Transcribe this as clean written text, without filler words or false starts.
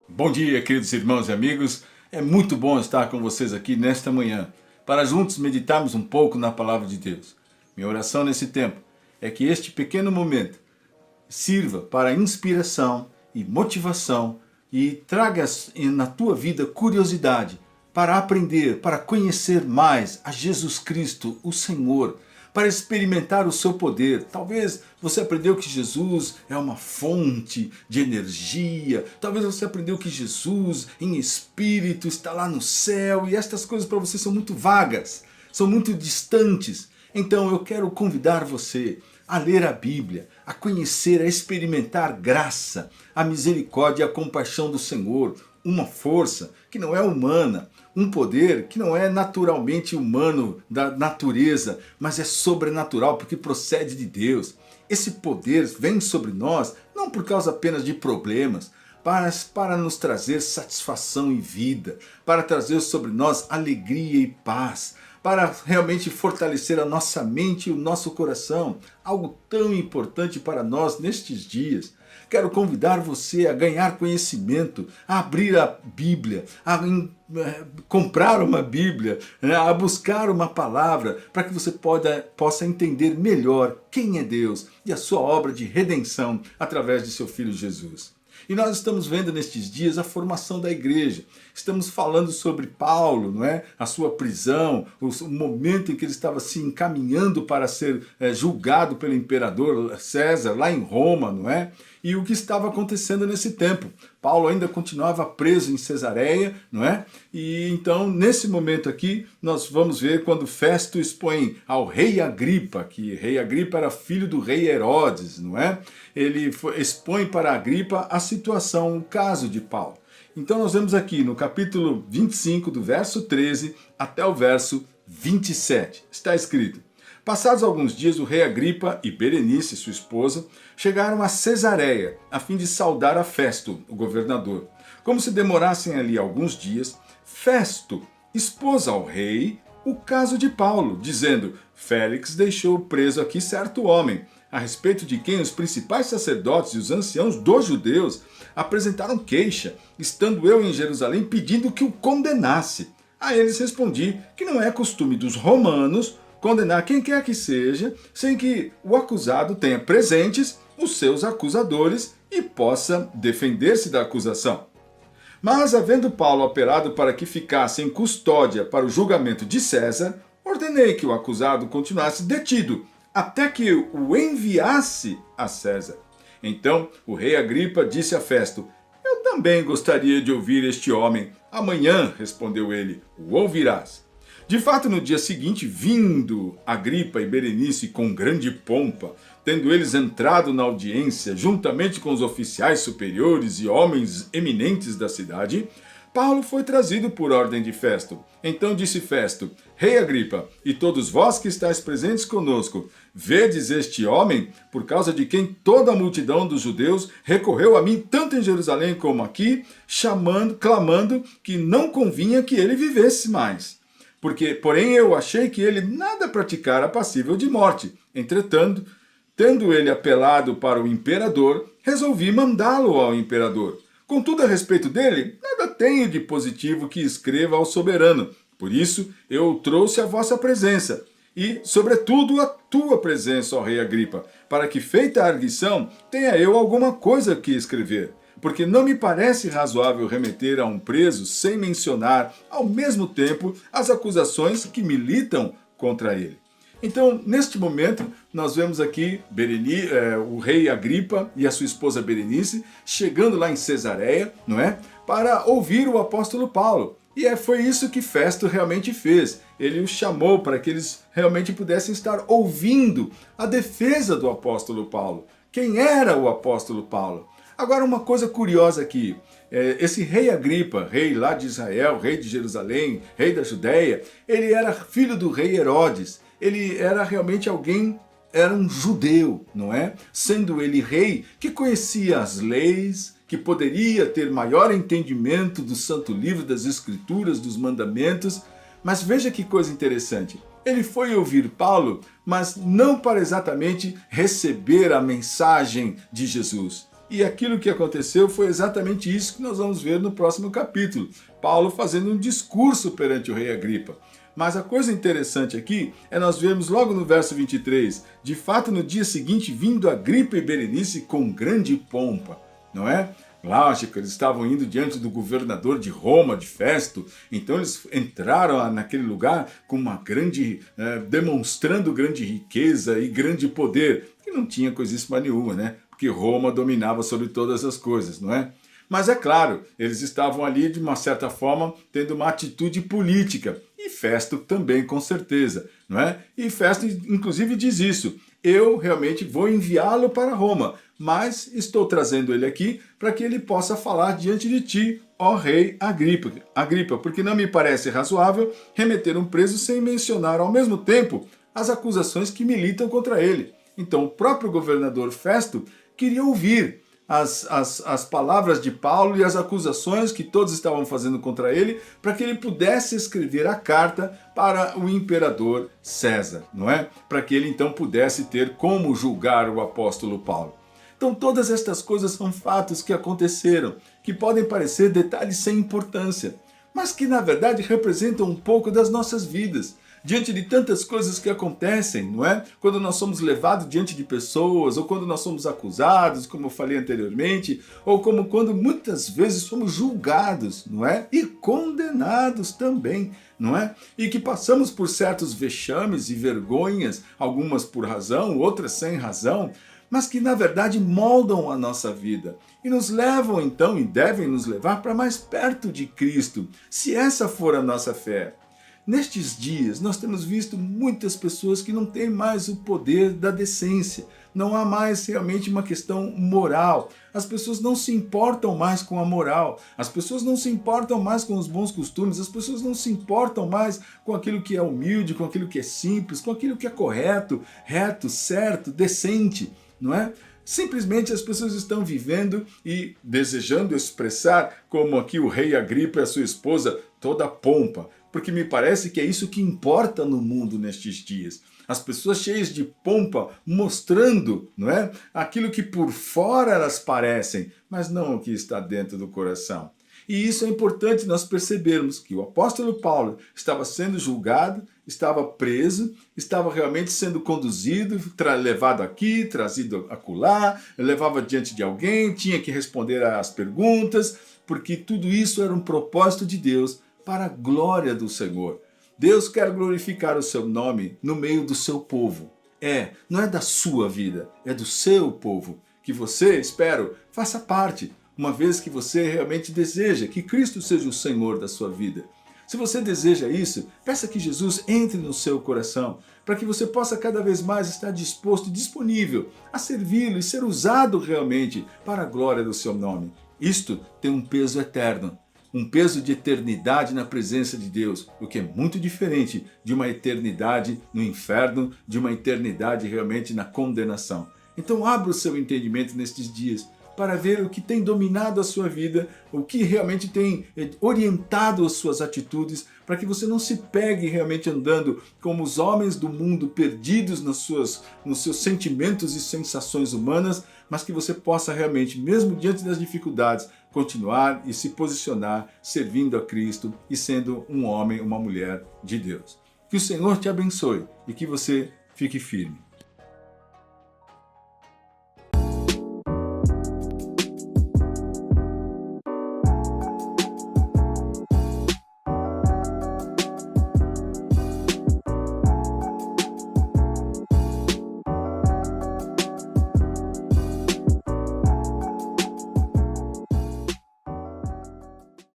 Bom dia, queridos irmãos e amigos. É muito bom estar com vocês aqui nesta manhã, para juntos meditarmos um pouco na Palavra de Deus. Minha oração nesse tempo é que este pequeno momento sirva para inspiração e motivação e traga na tua vida curiosidade para aprender, para conhecer mais a Jesus Cristo, o Senhor, para experimentar o seu poder. Talvez você aprendeu que Jesus é uma fonte de energia. Talvez você aprendeu que Jesus, em espírito, está lá no céu. E estas coisas para você são muito vagas, são muito distantes. Então eu quero convidar você a ler a Bíblia, a conhecer, a experimentar graça, a misericórdia e a compaixão do Senhor. Uma força que não é humana, um poder que não é naturalmente humano da natureza, mas é sobrenatural porque procede de Deus. Esse poder vem sobre nós não por causa apenas de problemas, mas para nos trazer satisfação e vida, para trazer sobre nós alegria e paz, para realmente fortalecer a nossa mente e o nosso coração, algo tão importante para nós nestes dias. Quero convidar você a ganhar conhecimento, a abrir a Bíblia, a comprar uma Bíblia, a buscar uma palavra, para que você possa entender melhor quem é Deus e a sua obra de redenção através de seu Filho Jesus. E nós estamos vendo nestes dias a formação da igreja. Estamos falando sobre Paulo, não é? A sua prisão, o momento em que ele estava se encaminhando para ser julgado pelo imperador César, lá em Roma, não é? E o que estava acontecendo nesse tempo. Paulo ainda continuava preso em Cesareia, não é? E então, nesse momento aqui, nós vamos ver quando Festo expõe ao rei Agripa, que rei Agripa era filho do rei Herodes, não é? Ele expõe para Agripa a situação, o caso de Paulo. Então nós vemos aqui no capítulo 25, do verso 13 até o verso 27. Está escrito: passados alguns dias, o rei Agripa e Berenice, sua esposa, chegaram a Cesareia, a fim de saudar a Festo, o governador. Como se demorassem ali alguns dias, Festo expôs ao rei o caso de Paulo, dizendo: Félix deixou preso aqui certo homem, a respeito de quem os principais sacerdotes e os anciãos dos judeus apresentaram queixa, estando eu em Jerusalém pedindo que o condenasse. A eles respondi que não é costume dos romanos condenar quem quer que seja, sem que o acusado tenha presentes os seus acusadores e possa defender-se da acusação. Mas, havendo Paulo apelado para que ficasse em custódia para o julgamento de César, ordenei que o acusado continuasse detido, até que o enviasse a César. Então o rei Agripa disse a Festo: eu também gostaria de ouvir este homem. Amanhã, respondeu ele, o ouvirás. De fato, no dia seguinte, vindo Agripa e Berenice com grande pompa, tendo eles entrado na audiência, juntamente com os oficiais superiores e homens eminentes da cidade, Paulo foi trazido por ordem de Festo. Então disse Festo: rei Agripa, e todos vós que estáis presentes conosco, vedes este homem, por causa de quem toda a multidão dos judeus recorreu a mim, tanto em Jerusalém como aqui, clamando que não convinha que ele vivesse mais. Porém eu achei que ele nada praticara passível de morte. Entretanto, tendo ele apelado para o imperador, resolvi mandá-lo ao imperador. Contudo, a respeito dele, nada tenho de positivo que escreva ao soberano. Por isso, eu o trouxe à vossa presença. E, sobretudo, a tua presença, ó rei Agripa, para que, feita a arguição, tenha eu alguma coisa que escrever. Porque não me parece razoável remeter a um preso sem mencionar, ao mesmo tempo, as acusações que militam contra ele. Então, neste momento, nós vemos aqui o rei Agripa e a sua esposa Berenice chegando lá em Cesareia, não é? Para ouvir o apóstolo Paulo. E foi isso que Festo realmente fez. Ele os chamou para que eles realmente pudessem estar ouvindo a defesa do apóstolo Paulo. Quem era o apóstolo Paulo? Agora, uma coisa curiosa aqui. Esse rei Agripa, rei lá de Israel, rei de Jerusalém, rei da Judéia, ele era filho do rei Herodes. Ele era realmente era um judeu, não é? Sendo ele rei, que conhecia as leis, que poderia ter maior entendimento do Santo Livro, das Escrituras, dos mandamentos. Mas veja que coisa interessante. Ele foi ouvir Paulo, mas não para exatamente receber a mensagem de Jesus. E aquilo que aconteceu foi exatamente isso que nós vamos ver no próximo capítulo. Paulo fazendo um discurso perante o rei Agripa. Mas a coisa interessante aqui é nós vermos logo no verso 23, de fato no dia seguinte vindo Agripa e Berenice com grande pompa, não é? Lógico, eles estavam indo diante do governador de Roma, de Festo, então eles entraram naquele lugar com uma grande, demonstrando grande riqueza e grande poder, que não tinha coisíssima nenhuma, né? Porque Roma dominava sobre todas as coisas, não é? Mas é claro, eles estavam ali, de uma certa forma, tendo uma atitude política. E Festo também, com certeza, não é? E Festo, inclusive, diz isso. Eu realmente vou enviá-lo para Roma, mas estou trazendo ele aqui para que ele possa falar diante de ti, ó rei Agripa, porque não me parece razoável remeter um preso sem mencionar ao mesmo tempo as acusações que militam contra ele. Então, o próprio governador Festo queria ouvir as palavras de Paulo e as acusações que todos estavam fazendo contra ele, para que ele pudesse escrever a carta para o imperador César, não é? Para que ele então pudesse ter como julgar o apóstolo Paulo. Então todas estas coisas são fatos que aconteceram, que podem parecer detalhes sem importância, mas que na verdade representam um pouco das nossas vidas. Diante de tantas coisas que acontecem, não é? Quando nós somos levados diante de pessoas, ou quando nós somos acusados, como eu falei anteriormente, ou como quando muitas vezes somos julgados, não é? E condenados também, não é? E que passamos por certos vexames e vergonhas, algumas por razão, outras sem razão, mas que na verdade moldam a nossa vida e nos levam então, e devem nos levar para mais perto de Cristo, se essa for a nossa fé. Nestes dias, nós temos visto muitas pessoas que não têm mais o poder da decência. Não há mais realmente uma questão moral. As pessoas não se importam mais com a moral. As pessoas não se importam mais com os bons costumes. As pessoas não se importam mais com aquilo que é humilde, com aquilo que é simples, com aquilo que é correto, reto, certo, decente, não é? Simplesmente as pessoas estão vivendo e desejando expressar, como aqui o rei Agripa e a sua esposa, toda a pompa. Porque me parece que é isso que importa no mundo nestes dias. As pessoas cheias de pompa, mostrando, não é, aquilo que por fora elas parecem, mas não o que está dentro do coração. E isso é importante nós percebermos que o apóstolo Paulo estava sendo julgado, estava preso, estava realmente sendo conduzido, levado aqui, trazido acolá, levava diante de alguém, tinha que responder às perguntas, porque tudo isso era um propósito de Deus para a glória do Senhor. Deus quer glorificar o seu nome no meio do seu povo. Não é da sua vida, é do seu povo, que você, espero, faça parte, uma vez que você realmente deseja que Cristo seja o Senhor da sua vida. Se você deseja isso, peça que Jesus entre no seu coração, para que você possa cada vez mais estar disposto e disponível a servi-lo e ser usado realmente para a glória do seu nome. Isto tem um peso eterno, um peso de eternidade na presença de Deus, o que é muito diferente de uma eternidade no inferno, de uma eternidade realmente na condenação. Então abra o seu entendimento nestes dias, para ver o que tem dominado a sua vida, o que realmente tem orientado as suas atitudes, para que você não se pegue realmente andando como os homens do mundo, perdidos nos seus sentimentos e sensações humanas, mas que você possa realmente, mesmo diante das dificuldades, continuar e se posicionar servindo a Cristo e sendo um homem, uma mulher de Deus. Que o Senhor te abençoe e que você fique firme.